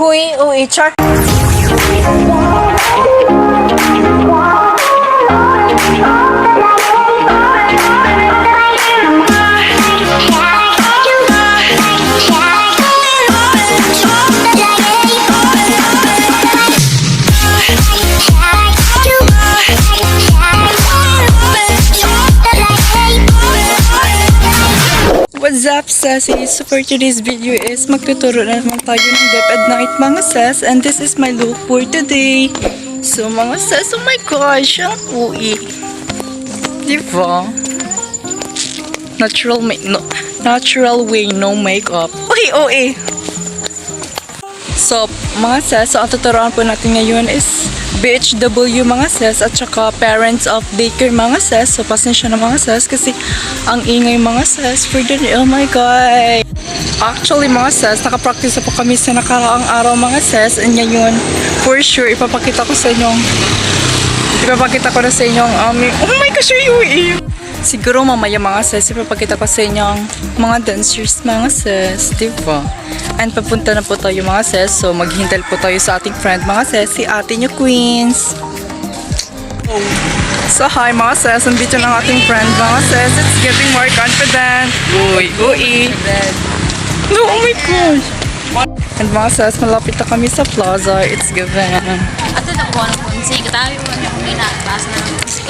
Uy, char. What's up, sassies? So for today's video is magtuturo na naman tayo ng dep at night mga sass, and this is my look for today. So mga sass, oh my gosh, ang ui. Diba? Natural way, no makeup. Uy. So mga sass, so ang tuturuan po natin ngayon is BHW mga sass at saka parents of DAYCARE mga sass. So pasensya na mga sass kasi ang ingay mga sass for the day. Oh my god. Actually mga sass, nakapractice po kami sa nakaraang araw mga sass, and ngayon for sure ipapakita ko na sa inyo ang aming, oh my gosh, siguro mamaya mga sass ipapakita ko sa inyo ang mga dancers mga sass, diba? And papunta na po tayo mga sass, so maghintay po tayo sa ating friend mga sass, si ate nyo Queens. So hi mga sass, andito na ang ating friend mga sass, it's getting more confident. Uy. No, oh my gosh. And mga sass, malapit na kami sa plaza, it's given. Ato na kuha ng kunsi, katabi mo na kung ginagaas na ng kunsi.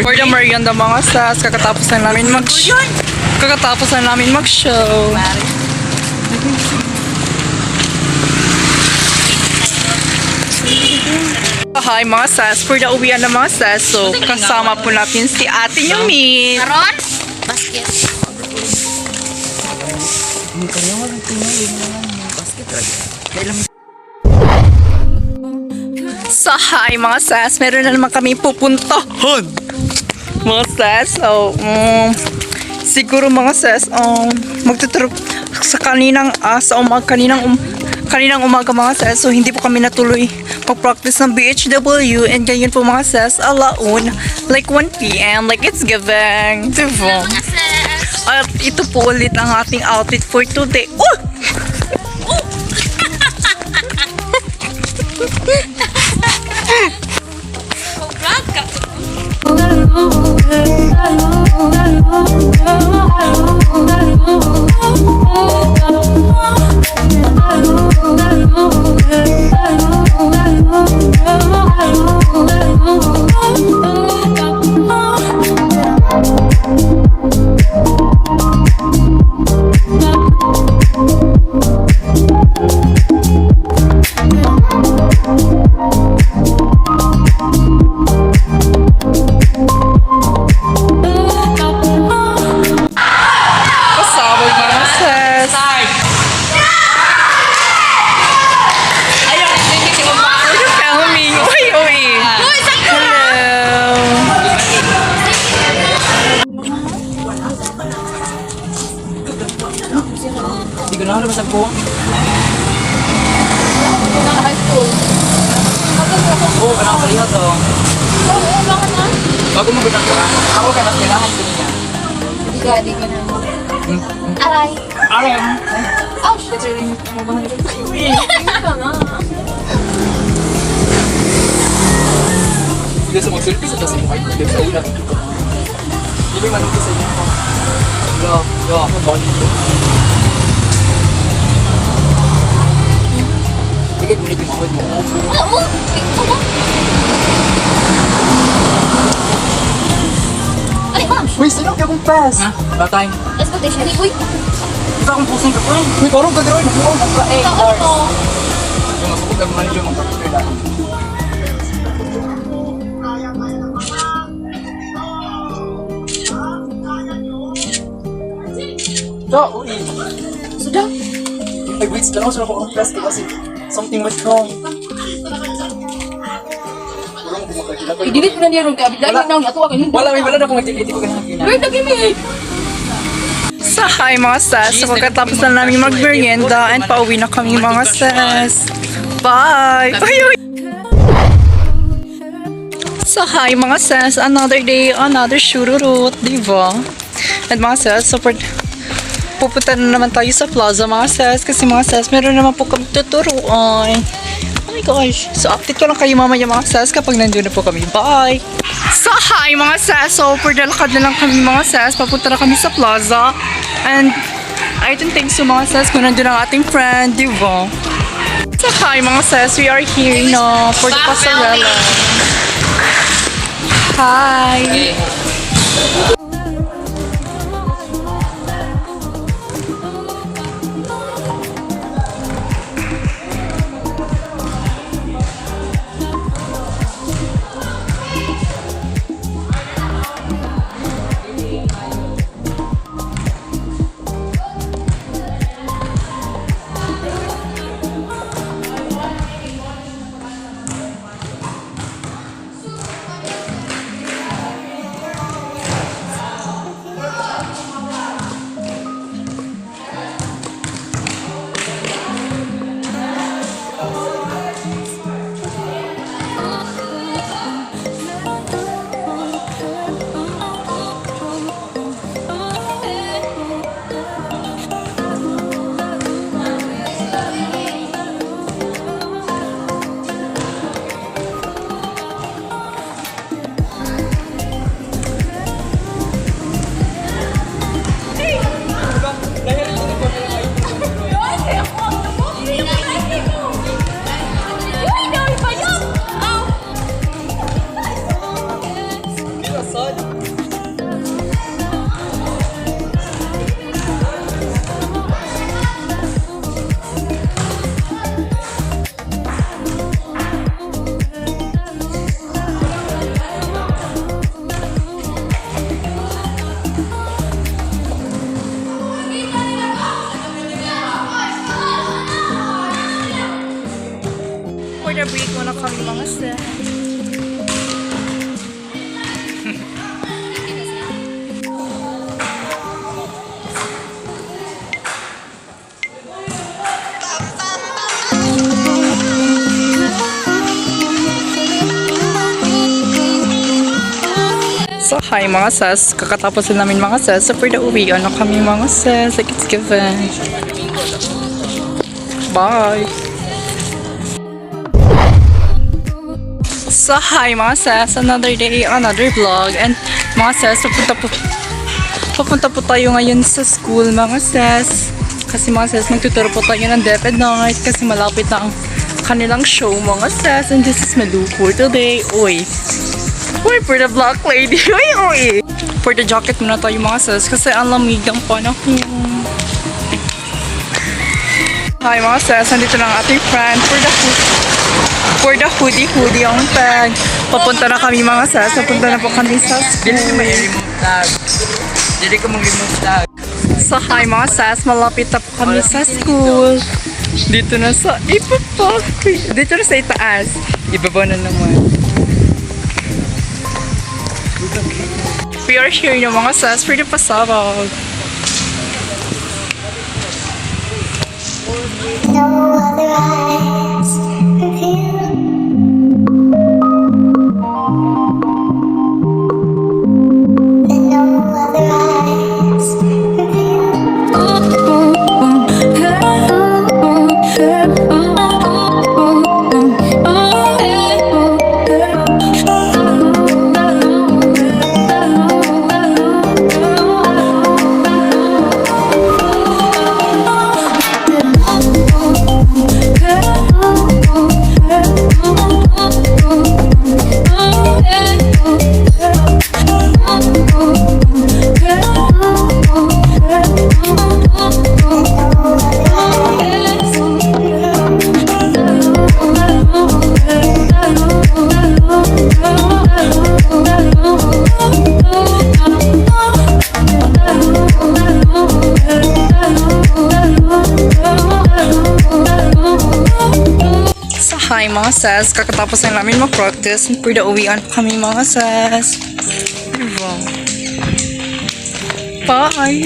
For the merienda mga sass, kakatapos na namin mag-show. Hi mga sass, for the uwian na mga sass, so kasama po natin si ate nyo Min. Karon? Basket. So hi mga sass, meron na naman kami pupuntahan mga sass. So siguro mga sass, magtuturo sa kaninang umaga mga sass, so hindi po kami natuloy mag-practice ng BHW, and ngayon po mga sass, alaon, like 1 PM, like it's giving, diba? At ito po ulit ang ating outfit for today. Hindi ko na masag po. High school. Oo, kanang palihat o. Oo, bakit na? Bago mo ba ako ka mas kailangan ko niya. Di ka na. Aray. Aray. Oh, shit. Hindi ka na. Hindi sa mag-selfie sa tasing mo kayo. Hindi sa ulat. Hindi manong sa inyo. Yo, bakit Wait mo. Oo! Ito ba? Ay, ma'am! Uy, sino kaya kong pass? Ha? Batay. Transportation. Ay, uy! Ito akong pusing ka po rin. Uy, parang kagawin. Nakuha ko ka 8 Ito, hours. ito. Yung masukog ang manager mong kapitila. Ito, uy. Sudah. Ay, wait, sila ako ang plastic kasi something went wrong. I-delete mo na niya ron ka. Bigla yun na. Ato akin. Wala, wala na akong mag-delete ko ganun. Wait, lagi mi. So hi mga sis, so pagkatapos na namin mag-merienda and pauwi na kami mga sis. Bye! Uy, uy. So hi mga sis, another day, another shururut, diba? And mga sis, so pupunta na naman tayo sa plaza mga sis, kasi mga sis, meron naman po kami tuturuan. Oh my gosh. So update ko lang kayo mamaya mga sis kapag nandun na po kami. Bye! So hi mga sis, so for dalakad na lang kami mga sis, papunta na kami sa plaza. And I don't think so mga sis kung nandun ang ating friend, di ba? So hi mga sis, we are here now for the pasarela. Hi! For the break muna kami mga sis. So hi mga sis, kakatapos na namin mga sis. So for the uwi, ano kami mga sis, like it's given. Bye! So hi mga sis, another day, another vlog. And mga sis, papunta po tayo ngayon sa school mga sis. Kasi mga sis, magtuturo po tayo ng DepEd Night kasi malapit na ang kanilang show mga sis. And this is my look for today. Uy! Uy, for the black lady. Uy, uy! For the jacket muna tayo mga sis kasi ang lamig ng panahon. Hi mga sis, nandito na ang ating friend for the hoodie ang tag. Papunta na kami mga sis, papunta na po kami sa school. Dili ka may remove tag. Dili ka mag-remove tag. So hi mga sis, malapit na po kami sa school. Dito na sa ibaba. Dito na sa itaas. Ibaba na naman. We are here yung mga sis for the PASARELA. No other eyes reveal and no other eyes reveal. mga sis. Kakatapos na namin mag-practice. For the uwian pa kami mga sis. Diba? Bye!